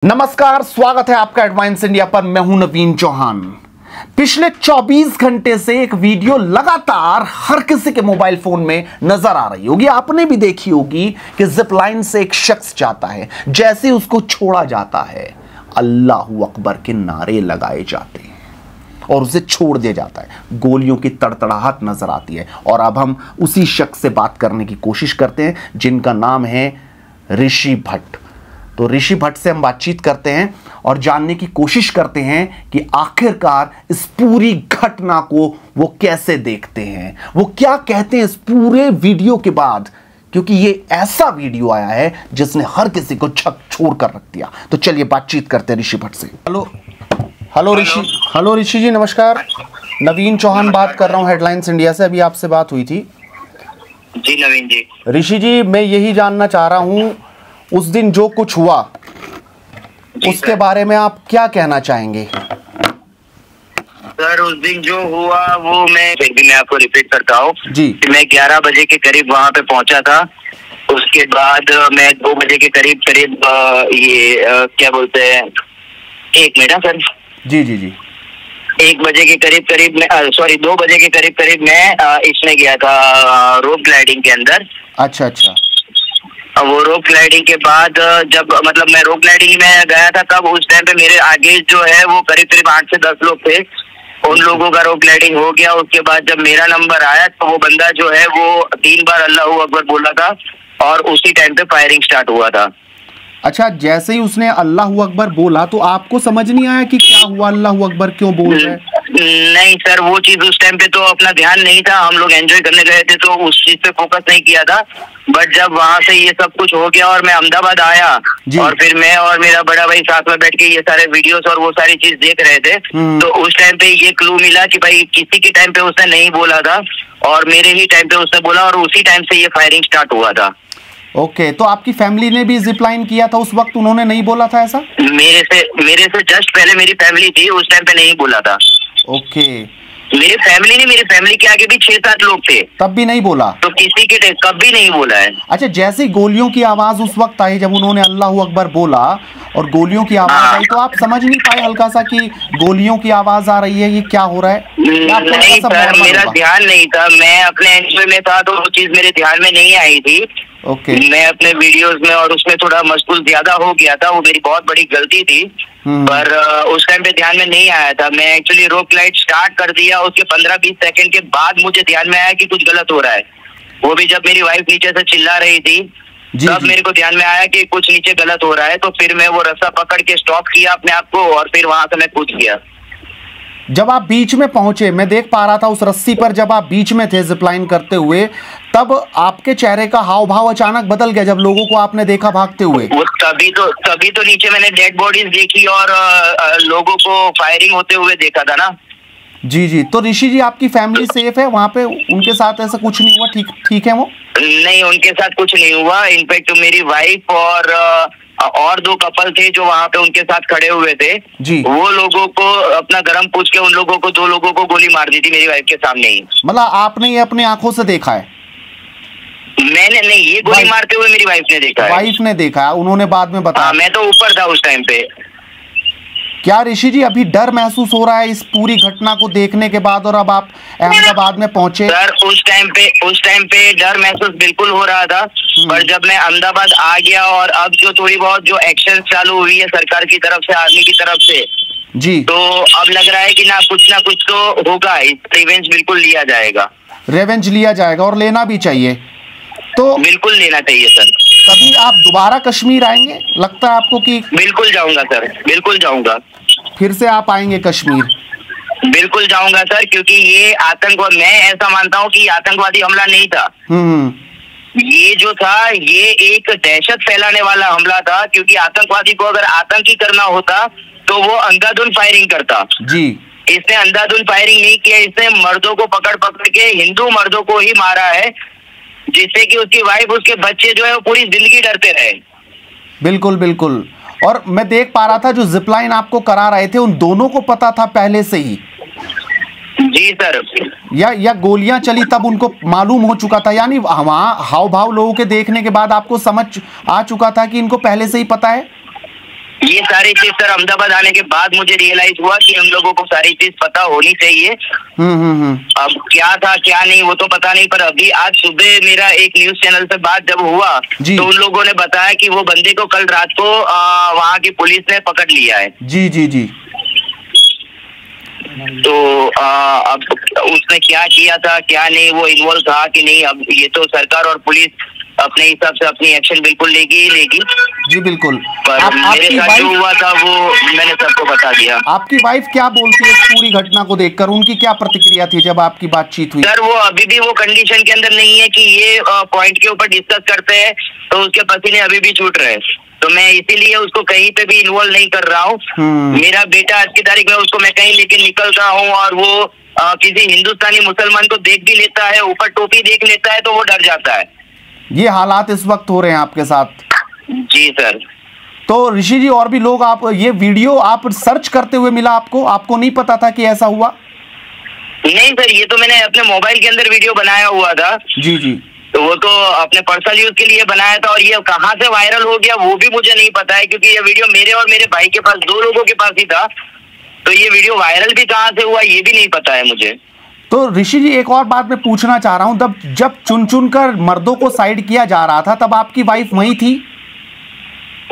नमस्कार, स्वागत है आपका एडवांस इंडिया पर। मैं हूं नवीन चौहान। पिछले 24 घंटे से एक वीडियो लगातार हर किसी के मोबाइल फोन में नजर आ रही होगी। आपने भी देखी होगी कि जिप लाइन से एक शख्स जाता है, जैसे उसको छोड़ा जाता है अल्लाहू अकबर के नारे लगाए जाते हैं और उसे छोड़ दिया जाता है। गोलियों की तड़तड़ाहट नजर आती है। और अब हम उसी शख्स से बात करने की कोशिश करते हैं जिनका नाम है ऋषि भट्ट। तो ऋषि भट्ट से हम बातचीत करते हैं और जानने की कोशिश करते हैं कि आखिरकार इस पूरी घटना को वो कैसे देखते हैं, वो क्या कहते हैं इस पूरे वीडियो के बाद, क्योंकि ये ऐसा वीडियो आया है जिसने हर किसी को छोड़ कर रख दिया। तो चलिए बातचीत करते हैं ऋषि भट्ट से। हेलो ऋषि जी, नमस्कार। नवीन चौहान बात कर रहा हूँ हेडलाइंस इंडिया से। अभी आपसे बात हुई थी। जी नवीन जी। ऋषि जी, मैं यही जानना चाह रहा हूँ उस दिन जो कुछ हुआ उसके बारे में आप क्या कहना चाहेंगे? सर, उस दिन जो हुआ वो फिर भी मैं आपको रिपीट करता हूँ जी। मैं 11 बजे के करीब वहाँ पे पहुंचा था। उसके बाद मैं 2 बजे के करीब क्या बोलते हैं, 1 मिनट सर। जी जी जी। 1 बजे के करीब मैं 2 बजे के करीब मैं इसमें गया था रोप ग्लाइडिंग के अंदर। अच्छा। वो रोप ग्लाइडिंग के बाद जब मैं रोप ग्लाइडिंग में गया था, तब उस टाइम पे मेरे आगे जो है वो करीब 8 से 10 लोग थे। उन लोगों का रोप ग्लाइडिंग हो गया। उसके बाद जब मेरा नंबर आया तो वो बंदा जो है वो 3 बार अल्लाहू अकबर बोला था और उसी टाइम पे फायरिंग स्टार्ट हुआ था। अच्छा, जैसे ही उसने अल्लाहू अकबर बोला तो आपको समझ नहीं आया कि क्या हुआ, अल्लाहू अकबर क्यों बोल रहे हैं? नहीं सर, वो चीज उस टाइम पे तो अपना ध्यान नहीं था। हम लोग एंजॉय करने गए थे तो उस चीज पे फोकस नहीं किया था। बट जब वहां से ये सब कुछ हो गया और मैं अहमदाबाद आया और फिर मैं और मेरा बड़ा भाई साथ में बैठ के ये सारे वीडियोस और वो सारी चीज देख रहे थे, तो उस टाइम पे ये क्लू मिला कि भाई किसी के टाइम पे उसने नहीं बोला था और मेरे ही टाइम पे उसने बोला और उसी टाइम से ये फायरिंग स्टार्ट हुआ था। ओके, तो आपकी फैमिली ने भी जिप लाइन किया था उस वक्त? उन्होंने नहीं बोला था ऐसा? मेरे से जस्ट पहले मेरी फैमिली थी, उस टाइम पे नहीं बोला था। ओके। मेरी फैमिली के आगे भी 6-7 लोग थे, तब भी नहीं बोला? तो किसी के कभी नहीं बोला है। अच्छा, जैसे गोलियों की आवाज उस वक्त आई जब उन्होंने अल्लाहू अकबर बोला और गोलियों की आवाज आई, तो आप समझ नहीं पाए हल्का सा कि गोलियों की आवाज आ रही है, ये क्या हो रहा है? नहीं सर, मेरा ध्यान नहीं था। मैं अपने एंजॉय में था तो वो चीज मेरे ध्यान में नहीं आई थी। ओके। मैं अपने वीडियोस में और उसमें थोड़ा मशगूल ज्यादा हो गया था। वो मेरी बहुत बड़ी गलती थी। पर उस टाइम पे ध्यान में नहीं आया था। मैं एक्चुअली रोप ग्लाइड स्टार्ट कर दिया, उसके 15-20 सेकंड के बाद मुझे ध्यान में आया कि कुछ गलत हो रहा है। वो भी जब मेरी वाइफ नीचे से चिल्ला रही थी तब मेरे को ध्यान में आया कि कुछ नीचे गलत हो रहा है। तो फिर मैं वो रास्ता पकड़ के स्टॉप किया अपने आप को और फिर वहां से मैं कूद गया। जब आप बीच में पहुंचे, मैं देख पा रहा था उस रस्सी पर, जब आप बीच में थे जिपलाइन करते हुए, तब आपके चेहरे का हाव भाव अचानक बदल गया जब लोगों को आपने देखा भागते हुए। तभी तो नीचे मैंने डेड बॉडीज देखी और लोगों को फायरिंग होते हुए देखा था ना। जी जी। तो ऋषि जी, आपकी फैमिली सेफ है वहाँ पे? उनके साथ ऐसा कुछ नहीं हुआ? ठीक है वो? नहीं, उनके साथ कुछ नहीं हुआ। इनफैक्ट मेरी वाइफ और 2 कपल थे जो वहाँ पे उनके साथ खड़े हुए थे जी। वो लोगों को अपना गरम पूछ के उन लोगों को 2 लोगों को गोली मार दी थी मेरी वाइफ के सामने ही। मतलब आपने ये अपनी आंखों से देखा है? मैंने नहीं, ये गोली मारते हुए मेरी वाइफ ने देखा है। वाइफ ने देखा, उन्होंने बाद में बताया। मैं तो ऊपर था उस टाइम पे। क्या ऋषि जी अभी डर महसूस हो रहा है इस पूरी घटना को देखने के बाद, और अब आप अहमदाबाद में पहुंचे? सर, उस टाइम पे डर महसूस बिल्कुल हो रहा था। पर जब मैं अहमदाबाद आ गया और अब जो थोड़ी बहुत जो एक्शन चालू हुई है सरकार की तरफ से, आर्मी की तरफ से जी, तो अब लग रहा है कि ना कुछ तो होगा। रिवेंज बिल्कुल लिया जाएगा। रिवेंज लिया जाएगा और लेना भी चाहिए। तो बिल्कुल लेना चाहिए सर। कभी आप दोबारा कश्मीर आएंगे? लगता है आपको कि? बिल्कुल जाऊंगा सर, बिल्कुल जाऊंगा। फिर से आप आएंगे कश्मीर? बिल्कुल जाऊंगा सर, क्योंकि ये आतंकवाद, मैं ऐसा मानता हूँ कि आतंकवादी हमला नहीं था। ये जो था ये एक दहशत फैलाने वाला हमला था। क्योंकि आतंकवादी को अगर आतंकी करना होता तो वो अंधाधुंध फायरिंग करता जी। इसने अंधाधुंध फायरिंग नहीं किया। इसने मर्दों को पकड़ के, हिंदू मर्दों को ही मारा है, जिससे कि उसकी वाइफ, उसके बच्चे जो है वो पूरी जिंदगी डरते रहे। बिल्कुल बिल्कुल। और मैं देख पा रहा था जो जिपलाइन आपको करा रहे थे उन दोनों को पता था पहले से ही? जी सर। या गोलियां चली तब उनको मालूम हो चुका था? यानी वहां हाव भाव लोगों के देखने के बाद आपको समझ आ चुका था कि इनको पहले से ही पता है? ये सारी चीज सर अहमदाबाद आने के बाद मुझे रियलाइज हुआ कि हम लोगों को सारी चीज पता होनी चाहिए। अब क्या था क्या नहीं वो तो पता नहीं, पर अभी आज सुबह मेरा एक न्यूज चैनल से बात जब हुआ तो उन लोगों ने बताया कि वो बंदे को कल रात को वहाँ की पुलिस ने पकड़ लिया है। जी जी जी। तो अब उसने क्या किया था क्या नहीं, वो इन्वॉल्व था कि नहीं, अब ये तो सरकार और पुलिस अपने हिसाब से अपनी एक्शन बिल्कुल लेगी ही लेगी। जी बिल्कुल। पर मेरे साथ जो हुआ था वो मैंने सबको बता दिया। आपकी वाइफ क्या बोलती है इस पूरी घटना को देखकर, उनकी क्या प्रतिक्रिया थी जब आपकी बातचीत हुई? सर वो अभी भी वो कंडीशन के अंदर नहीं है कि ये पॉइंट के ऊपर डिस्कस करते हैं, तो उसके पसीने अभी भी छूट रहे हैं, तो मैं इसीलिए उसको कहीं पे भी इन्वॉल्व नहीं कर रहा हूँ। मेरा बेटा आज की तारीख में उसको मैं कहीं लेके निकल रहा हूँ और वो किसी हिंदुस्तानी मुसलमान को देख भी लेता है, ऊपर टोपी देख लेता है तो वो डर जाता है। ये हालात इस वक्त हो रहे हैं आपके साथ? जी सर। तो ऋषि जी और भी लोग, आप ये वीडियो आप सर्च करते हुए मिला आपको नहीं पता था कि ऐसा हुआ? नहीं सर, ये तो मैंने अपने मोबाइल के अंदर वीडियो बनाया हुआ था। जी जी। तो वो तो अपने पर्सनल यूज के लिए बनाया था, और ये कहाँ से वायरल हो गया वो भी मुझे नहीं पता है, क्योंकि ये वीडियो मेरे और मेरे भाई के पास, 2 लोगों के पास ही था। तो ये वीडियो वायरल भी कहाँ से हुआ ये भी नहीं पता है मुझे। तो ऋषि जी एक और बात मैं पूछना चाह रहा हूँ, जब चुन चुन कर मर्दों को साइड किया जा रहा था तब आपकी वाइफ वहीं थी?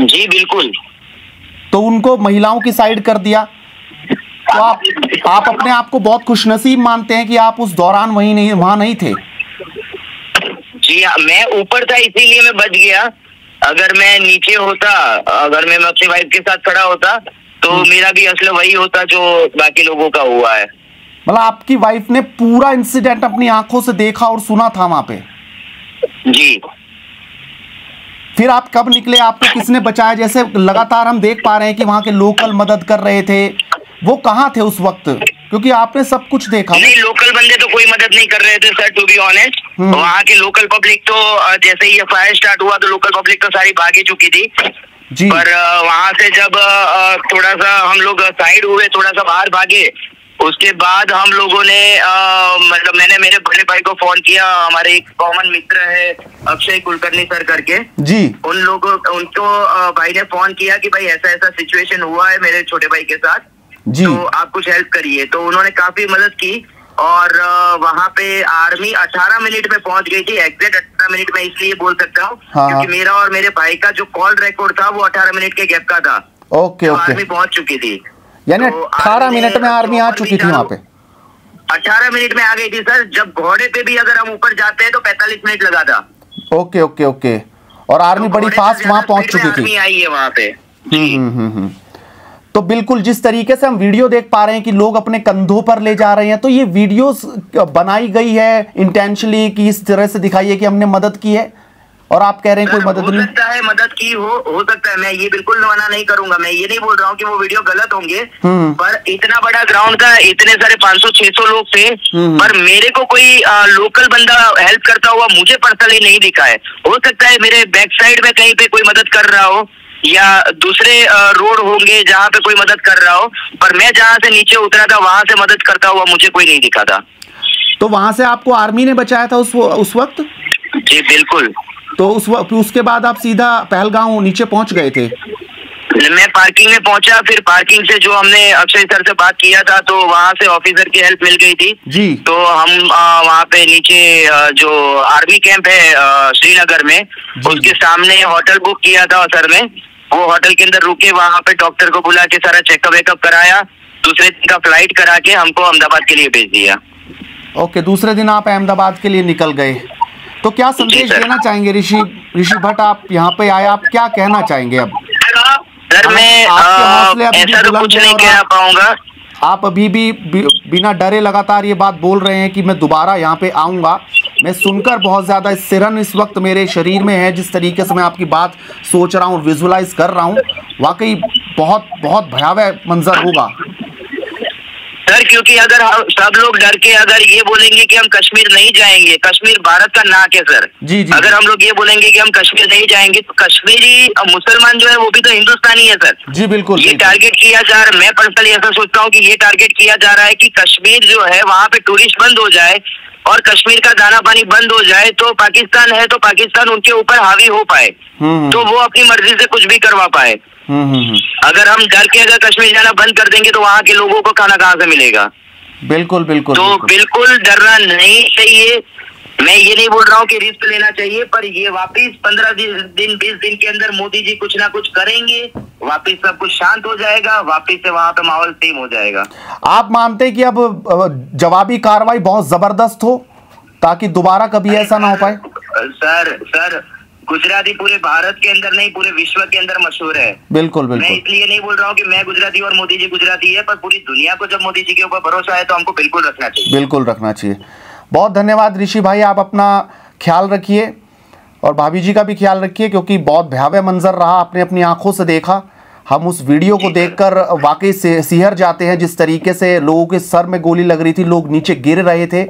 जी बिल्कुल। तो उनको महिलाओं की साइड कर दिया, तो आप अपने आप को बहुत खुशनसीब मानते हैं कि आप उस दौरान वहां नहीं थे? जी हाँ, मैं ऊपर था इसीलिए मैं बच गया। अगर मैं नीचे होता, अगर मैं अपनी वाइफ के साथ खड़ा होता तो मेरा भी असला वही होता जो बाकी लोगों का हुआ है। मतलब आपकी वाइफ ने पूरा इंसिडेंट अपनी आंखों से देखा और सुना था वहां पे? जी। फिर आप कब निकले, आपको किसने बचाया? जैसे लगातार हम देख पा रहे हैं कि वहां के लोकल मदद कर रहे थे, वो कहाँ थे उस वक्त? क्योंकि आपने सब कुछ देखा। नहीं, लोकल बंदे तो कोई मदद नहीं कर रहे थे सर, टू बी ऑनेस्ट। वहाँ की लोकल पब्लिक तो जैसे ही फायर स्टार्ट हुआ तो लोकल पब्लिक तो सारी भागी चुकी थी जी। पर वहाँ से जब थोड़ा सा हम लोग साइड हुए, थोड़ा सा बाहर भागे, उसके बाद हम लोगों ने मतलब मैंने मेरे बड़े भाई को फोन किया, हमारे एक कॉमन मित्र है अक्षय कुलकर्णी सर करके जी, उनको भाई ने फोन किया कि भाई ऐसा ऐसा सिचुएशन हुआ है मेरे छोटे भाई के साथ जी, तो आप कुछ हेल्प करिए। तो उन्होंने काफी मदद की और वहाँ पे आर्मी 18 मिनट में पहुंच गई थी। एग्जैक्ट 18 मिनट में इसलिए बोल सकता हूँ क्योंकि मेरा और मेरे भाई का जो कॉल रिकॉर्ड था वो 18 मिनट के गैप का था। Okay okay. आर्मी पहुंच चुकी थी, यानी 18 मिनट में आर्मी आ चुकी थी वहाँ पे? 18 मिनट में आ गई थी सर। जब घोड़े पे भी अगर हम ऊपर जाते हैं तो 45 मिनट लगा था। Okay okay okay. और आर्मी बड़ी फास्ट वहाँ पहुंच चुकी थी? आर्मी आई है वहाँ पे। तो बिल्कुल जिस तरीके से हम वीडियो देख पा रहे हैं कि लोग अपने कंधों पर ले जा रहे हैं, तो ये वीडियोस बनाई गई है इंटेंशनली कि इस तरह से दिखाइए कि हमने मदद की है, और आप कह रहे हैं कोई मदद नहीं? हो सकता है मदद की हो सकता है, मैं ये बिल्कुल मना नहीं करूंगा। मैं ये नहीं बोल रहा हूँ कि वो वीडियो गलत होंगे, पर इतना बड़ा ग्राउंड था, इतने सारे 500-600 लोग थे, पर मेरे को कोई लोकल बंदा हेल्प करता हुआ मुझे पर्सनली नहीं दिखा है। हो सकता है मेरे बैक साइड में कहीं पे कोई मदद कर रहा हो या दूसरे रोड होंगे जहाँ पे कोई मदद कर रहा हो, पर मैं जहाँ से नीचे उतरा था वहां से मदद करता हुआ मुझे कोई नहीं दिखा था। तो वहां से आपको आर्मी ने बचाया था उस वक्त? जी बिल्कुल। तो उसके बाद आप सीधा पहलगांव नीचे पहुंच गए थे? मैं पार्किंग में पहुंचा, फिर पार्किंग से जो हमने अक्षय सर से बात किया था तो वहाँ से ऑफिसर की हेल्प मिल गई थी जी। तो हम वहाँ पे नीचे जो आर्मी कैंप है श्रीनगर में, उसके सामने होटल बुक किया था सर ने। वो होटल के अंदर रुके, वहाँ पे डॉक्टर को बुला के सारा चेकअप वेकअप कराया, दूसरे दिन का फ्लाइट करा के हमको अहमदाबाद के लिए भेज दिया। ओके, दूसरे दिन आप अहमदाबाद के लिए निकल गए। तो क्या संदेश देना चाहेंगे ऋषि भट्ट, आप यहाँ पे आए, आप क्या कहना चाहेंगे? अब सर मैं ऐसा तो कुछ नहीं कह पाऊंगा। आप अभी भी बिना डरे लगातार ये बात बोल रहे हैं कि मैं दोबारा यहाँ पे आऊंगा। मैं सुनकर बहुत ज़्यादा सिरन इस वक्त मेरे शरीर में है, जिस तरीके से मैं आपकी बात सोच रहा हूँ, विजुलाइज कर रहा हूँ। वाकई बहुत बहुत भयावह मंजर होगा सर, क्योंकि अगर सब लोग डर के अगर ये बोलेंगे कि हम कश्मीर नहीं जाएंगे, कश्मीर भारत का नाक है सर जी। अगर हम लोग ये बोलेंगे कि हम कश्मीर नहीं जाएंगे तो कश्मीरी मुसलमान जो है वो भी तो हिंदुस्तानी है सर जी। बिल्कुल। ये टारगेट किया जा रहा है, मैं पर्सनली ऐसा सोचता हूँ कि ये टारगेट किया जा रहा है कि कश्मीर जो है वहाँ पे टूरिस्ट बंद हो जाए और कश्मीर का दाना पानी बंद हो जाए, तो पाकिस्तान है तो पाकिस्तान उनके ऊपर हावी हो पाए, तो वो अपनी मर्जी से कुछ भी करवा पाए। अगर हम डर के अगर कश्मीर जाना बंद कर देंगे तो वहाँ के लोगों को खाना कहाँ से मिलेगा? बिल्कुल बिल्कुल। तो बिल्कुल डरना नहीं चाहिए। मैं ये नहीं बोल रहा हूँ कि रिस्क लेना चाहिए, पर ये वापिस 15 दिन 20 दिन के अंदर मोदी जी कुछ ना कुछ करेंगे, वापिस सब कुछ शांत हो जाएगा, वापिस से वहां पे माहौल सेम हो जाएगा। आप मानते हैं कि अब जवाबी कार्रवाई बहुत जबरदस्त हो ताकि दोबारा कभी ऐसा ना हो पाए? सर गुजराती पूरे भारत के अंदर नहीं, पूरे विश्व के अंदर मशहूर है। बिल्कुल बिल्कुल। मैं इसलिए नहीं बोल रहा हूँ कि मैं गुजराती और मोदी जी गुजराती है, पर पूरी दुनिया को जब मोदी जी के ऊपर भरोसा है तो हमको बिल्कुल रखना चाहिए। बिल्कुल रखना चाहिए। बहुत धन्यवाद ऋषि भाई, आप अपना ख्याल रखिए और भाभी जी का भी ख्याल रखिए, क्योंकि बहुत भयावह मंजर रहा, आपने अपनी आंखों से देखा। हम उस वीडियो को देखकर वाकई से सिहर जाते हैं, जिस तरीके से लोगों के सर में गोली लग रही थी, लोग नीचे गिर रहे थे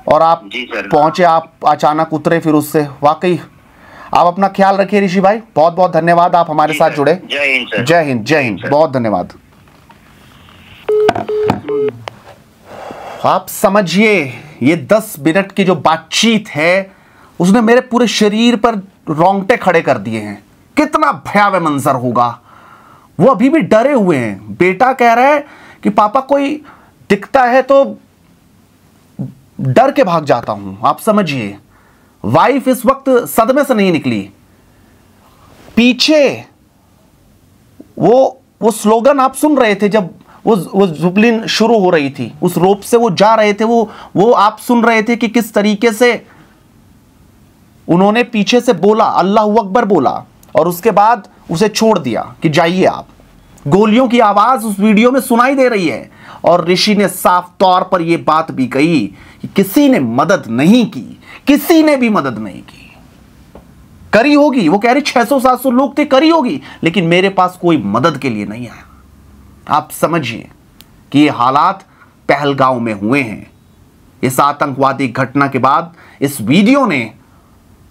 और आप पहुंचे, आप अचानक उतरे फिर उससे। वाकई आप अपना ख्याल रखिए ऋषि भाई, बहुत बहुत धन्यवाद, आप हमारे साथ जुड़े। जय हिंद सर। जय हिंद, जय हिंद, बहुत धन्यवाद। आप समझिए, ये 10 मिनट की जो बातचीत है उसने मेरे पूरे शरीर पर रोंगटे खड़े कर दिए हैं। कितना भयावह मंजर होगा। वो अभी भी डरे हुए हैं। बेटा कह रहा है कि पापा कोई दिखता है तो डर के भाग जाता हूं। आप समझिए, वाइफ इस वक्त सदमे से नहीं निकली। पीछे वो स्लोगन आप सुन रहे थे जब वो जुबलिन शुरू हो रही थी, उस रोप से वो जा रहे थे, वो आप सुन रहे थे कि किस तरीके से उन्होंने पीछे से बोला, अल्लाहू अकबर बोला, और उसके बाद उसे छोड़ दिया कि जाइए आप। गोलियों की आवाज उस वीडियो में सुनाई दे रही है और ऋषि ने साफ तौर पर यह बात भी कही कि किसी ने मदद नहीं की, किसी ने भी मदद नहीं की। करी होगी, वो कह रही 600-700 लोग थे, करी होगी, लेकिन मेरे पास कोई मदद के लिए नहीं आया। आप समझिए कि ये हालात पहलगांव में हुए हैं। इस आतंकवादी घटना के बाद इस वीडियो ने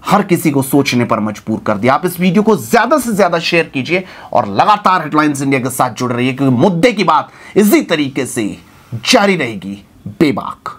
हर किसी को सोचने पर मजबूर कर दिया। आप इस वीडियो को ज्यादा से ज्यादा शेयर कीजिए और लगातार हेडलाइंस इंडिया के साथ जुड़े रहिए, क्योंकि मुद्दे की बात इसी तरीके से जारी रहेगी बेबाक।